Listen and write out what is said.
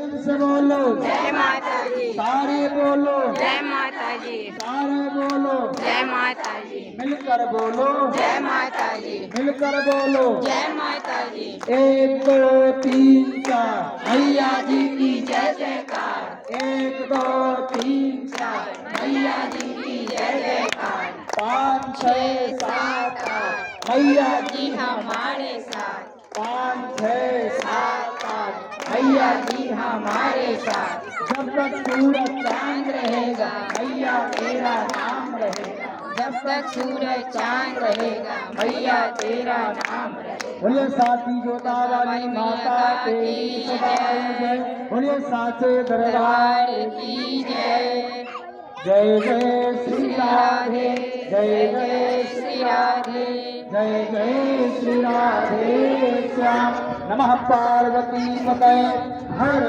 से बोलो जय माता दी, सारे बोलो जय माता जी, सारे बोलो जय माता जी, मिलकर बोलो जय माता जी, मिलकर बोलो जय माता जी। 1 2 3 4 मैया जी की जय जयकार, 1 2 3 4 मैया जी की जय जयकार। 5 6 7 8 मैया जी हमारे साथ, 5 6 7 8 मैया जी हमारे साथ। जब तक सूरज चांद रहेगा मैया तेरा नाम रहेगा जब तक सूरज चांद रहेगा मैया तेरा नाम रहेगा। बोलिए साथी जोता वाली माता तेरी सदाई जय बोलिए साचे दरबार की जय। जय जय श्री राधे जय जय श्री राधे, जय जय श्री राधे श्याम नमः पार्वती पतये हर